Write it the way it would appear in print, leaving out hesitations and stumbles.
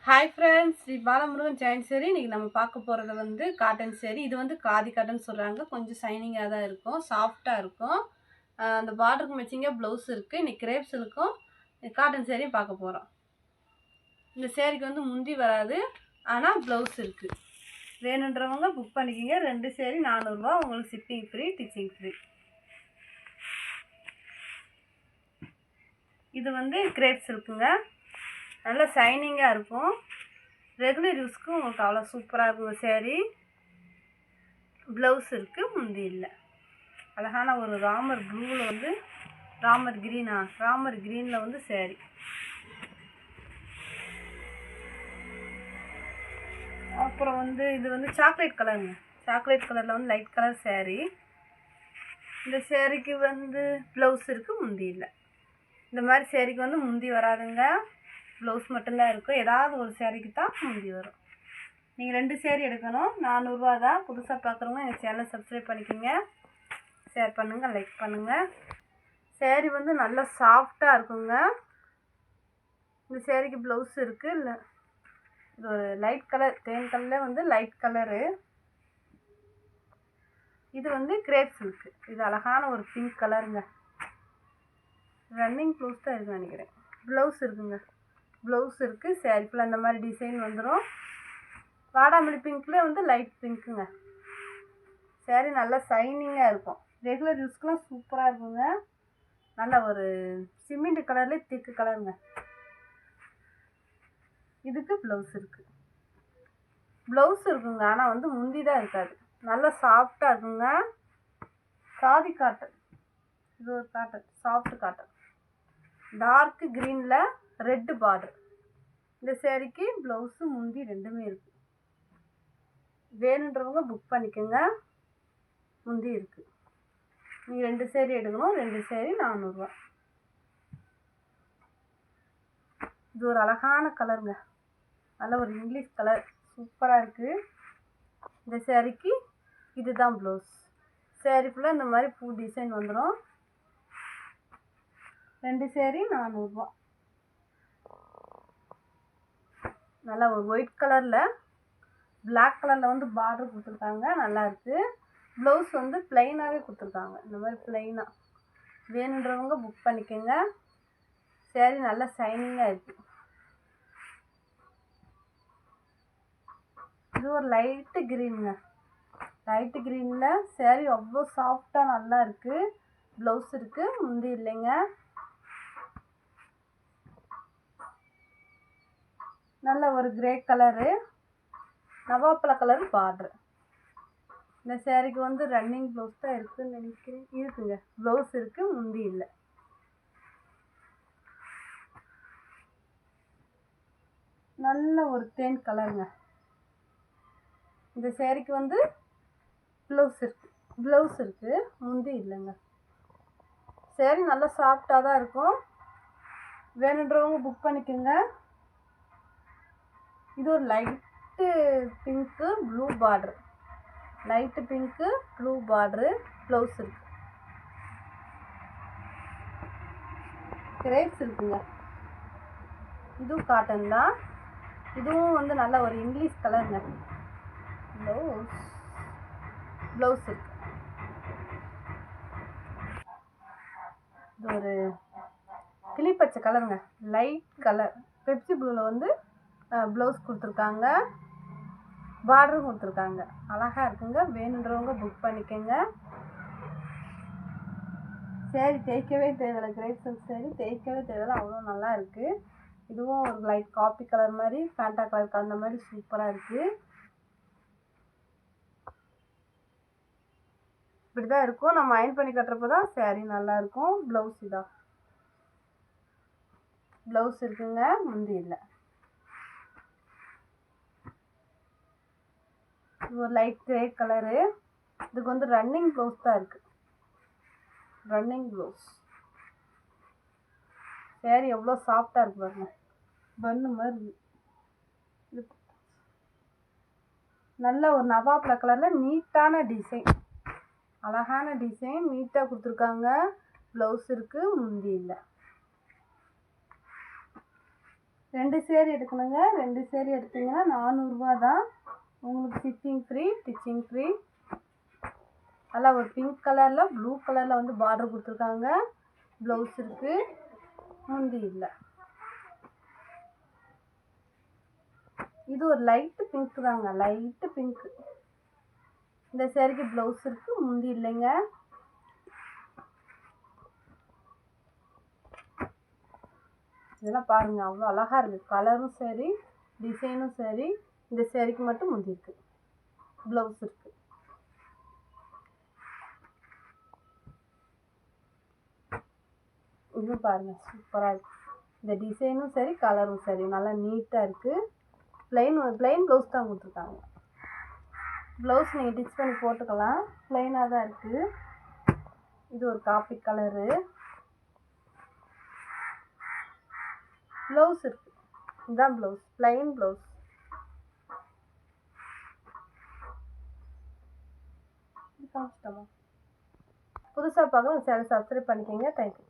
Hi friends, Sri Balamurugan Jain சேரி. இன்றைக்கி நம்ம பார்க்க போகிறது வந்து காட்டன் சேரி. இது வந்து காதி காட்டன் சொல்கிறாங்க. கொஞ்சம் ஷைனிங்காக தான் இருக்கும், சாஃப்டாக இருக்கும். அந்த பார்டருக்கு மேட்சிங்காக ப்ளவுஸ் இருக்குது. இன்றைக்கி கிரேப் சில்க்கும் காட்டன் சேரியும் பார்க்க போகிறோம். இந்த சேரீக்கு வந்து முந்தி வராது, ஆனால் ப்ளவுஸ் இருக்குது. வேணுன்றவங்க புக் பண்ணிக்கிங்க. 2 சேரீ 400 ரூபா. உங்களுக்கு ஷிப்பிங் ஃப்ரீ, டிச்சிங் ஃப்ரீ. இது வந்து கிரேப் சில்க்குங்க. நல்லா ஷைனிங்காக இருக்கும். ரெகுலர் யூஸ்க்கு உங்களுக்கு அவ்வளோ சூப்பராக இருக்கும் சேரீ. ப்ளவுஸ் இருக்குது, முந்தி இல்லை. அழகான ஒரு ராமர் ப்ளூவில் வந்து ராமர் க்ரீனில் வந்து சேரீ. அப்புறம் வந்து இது வந்து சாக்லேட் கலருங்க. சாக்லேட் கலரில் வந்து லைட் கலர் சேரீ. இந்த சேரீக்கு வந்து ப்ளவுஸ் இருக்குது, முந்தி இல்லை. இந்த மாதிரி சேரீக்கு வந்து முந்தி வராதுங்க, ப்ளவுஸ் மட்டும்தான் இருக்கும். ஏதாவது ஒரு சேரீக்கு தான் முந்தி வரும். நீங்கள் 2 சேரீ எடுக்கணும், 400 ரூபா தான். புதுசாக பார்க்குறவங்க எங்கள் சேனலை சப்ஸ்கிரைப் பண்ணிக்கோங்க, ஷேர் பண்ணுங்கள், லைக் பண்ணுங்கள். சேரீ வந்து நல்லா சாஃப்டாக இருக்குங்க. இந்த சேரீக்கு ப்ளவுஸ் இருக்குது. இல்லை, இது ஒரு லைட் கலர், தேன் கலரில் வந்து லைட் கலரு. இது வந்து கிரேப் சில்க்கு. இது அழகான ஒரு பிங்க் கலருங்க. ரன்னிங் ப்ளவுஸ் தான் இருக்குன்னு நினைக்கிறேன். ப்ளவுஸ் இருக்குங்க, ப்ளவுஸ் இருக்குது. சேரீ ஃபுல்லாக இந்த மாதிரி டிசைன் வந்துடும். வாடாமல்லி பிங்க்கில் வந்து லைட் பிங்க்குங்க. சேரீ நல்லா ஷைனிங்காக இருக்கும். ரெகுலர் யூஸ்க்கெலாம் சூப்பராக இருக்குங்க. நல்ல ஒரு சிமெண்ட் கலர்லேயே திக்கு கலருங்க. இதுக்கு ப்ளவுஸ் இருக்குது. ப்ளவுஸ் இருக்குங்க, ஆனால் வந்து முந்தி தான் இருக்காது. நல்லா சாஃப்டாக இருக்குங்க. காதி காட்டன். இது ஒரு காட்டன், சாஃப்ட் காட்டன். டார்க் க்ரீனில் ரெட்டு பார்டர். இந்த சேரீக்கு ப்ளவுஸு முந்தி ரெண்டுமே இருக்குது. வேணுன்றவங்க புக் பண்ணிக்கோங்க, முந்தி இருக்குது. நீங்கள் 2 சேரீ எடுக்கணும், 2 சேரீ 400 ரூபா. இது ஒரு அழகான கலருங்க, நல்ல ஒரு இங்கிலீஷ் கலர், சூப்பராக இருக்குது. இந்த சேரீக்கு இதுதான் ப்ளவுஸ். சேரீ ஃபுல்லாக இந்த மாதிரி பூ டிசைன் வந்துடும். 2 சேரீ 400 ரூபா. நல்லா ஒரு ஒயிட் கலரில் பிளாக் கலரில் வந்து பார்டர் கொடுத்துருக்காங்க, நல்லா இருக்குது. ப்ளவுஸ் வந்து ப்ளைனாகவே கொடுத்துருக்காங்க, இந்த மாதிரி ப்ளைனாக. வேணுன்றவங்க புக் பண்ணிக்கோங்க. சேரீ நல்லா ஷைனிங்காக இருக்குது. இது ஒரு லைட்டு க்ரீனுங்க. லைட்டு க்ரீனில் சேரீ அவ்வளோ சாஃப்டாக நல்லா இருக்குது. ப்ளவுஸ் இருக்குது, முந்தி இல்லைங்க. நல்ல ஒரு கிரே கலரு, நவாப்பழ கலர் பார்டர். இந்த சேரீக்கு வந்து ரன்னிங் ப்ளவுஸ் தான் இருக்குதுன்னு நினைக்கிறேன். இருக்குங்க, ப்ளவுஸ் இருக்குது, முந்தி இல்லை. நல்ல ஒரு தேன் கலருங்க. இந்த சேரீக்கு வந்து ப்ளவுஸ் இருக்குது, முந்தி இல்லைங்க. சேரீ நல்லா சாஃப்டாக தான் இருக்கும். வேணுன்றவங்க புக் பண்ணிக்கோங்க. இது ஒரு light pink blue border. Light pink blue border. Blouse இருக்குது. கிரேப்ஸ் இருக்குங்க. இதுவும் காட்டன் தான். இதுவும் வந்து நல்ல ஒரு இங்கிலீஷ் கலருங்க. ப்ளவுஸ் இருக்கு. இது ஒரு கிளிப்பச்சை கலருங்க, லைட் கலர். பெப்சி ப்ளூவில் வந்து ப்ளவுஸ் கொடுத்துருக்காங்க, பார்டரும் கொடுத்துருக்காங்க. அழகாக இருக்குங்க. வேணுன்றவங்க புக் பண்ணிக்கோங்க. சேரீ தேய்க்கவே தேவையில்லை. கிரேப் சில்க் சேரீ தேய்க்கவே தேவையில்லை, அவ்வளோ நல்லா இருக்குது. இதுவும் ஒரு லைட் காப்பி கலர் மாதிரி, ஃபேண்டா கலர் கலந்த மாதிரி சூப்பராக இருக்குது. இப்படி தான் இருக்கும். நம்ம அயன் பண்ணி கட்டுறப்போ தான் சேரீ நல்லாயிருக்கும். ப்ளவுஸ் இதான். ப்ளவுஸ் இருக்குங்க, முந்தி இல்லை. இது ஒரு லைட் கிரே கலரு. இதுக்கு வந்து ரன்னிங் ப்ளவுஸ் தான் இருக்குது. Running blouse. சேரீ எவ்வளோ சாஃப்டாக இருக்கு பாருங்க, பன்னு மாதிரி. நல்ல ஒரு நவாப்பழ கலரில் நீட்டான டிசைன், அழகான டிசைன், நீட்டாக கொடுத்துருக்காங்க. ப்ளவுஸ் இருக்குது, முந்தி இல்லை. 2 சேரீ எடுக்கணுங்க. 2 சேரீ எடுத்தீங்கன்னா 400 ரூபா தான். உங்களுக்கு ஸ்டிச்சிங் ஃப்ரீ, ஸ்டிச்சிங் ஃப்ரீ. நல்லா ஒரு பிங்க் கலரில் ப்ளூ கலரில் வந்து பார்டர் கொடுத்துருக்காங்க. ப்ளவுஸ் இருக்குது, முந்தி இல்லை. இது ஒரு லைட்டு பிங்க் தாங்க, லைட்டு பிங்க்கு. இந்த சேரீக்கு ப்ளவுஸ் இருக்குது, முந்தி இல்லைங்க. இதெல்லாம் பாருங்கள், அவ்வளோ அழகாக இருக்குது. கலரும் சரி, டிசைனும் சரி. இந்த சேரீக்கு மட்டும் முந்தி இருக்குது, ப்ளவுஸ் இருக்குது. இன்னும் பாருங்கள், சூப்பராக இருக்குது. இந்த டிசைனும் சரி, கலரும் சரி, நல்லா நீட்டாக இருக்குது. ப்ளைன் ப்ளவுஸ் தான் கொடுத்துருக்காங்க. ப்ளவுஸ் நீங்கள் டிச் பண்ணி போட்டுக்கலாம், ப்ளைனாக தான் இருக்குது. இது ஒரு காப்பி கலரு. ப்ளவுஸ் இருக்குது, இதுதான் ப்ளவுஸ், ப்ளைன் ப்ளவுஸ். புதுசாக பார்க்க சேனல் சப்ஸ்கிரைப் பண்ணிக்கோங்க. தேங்க்யூ.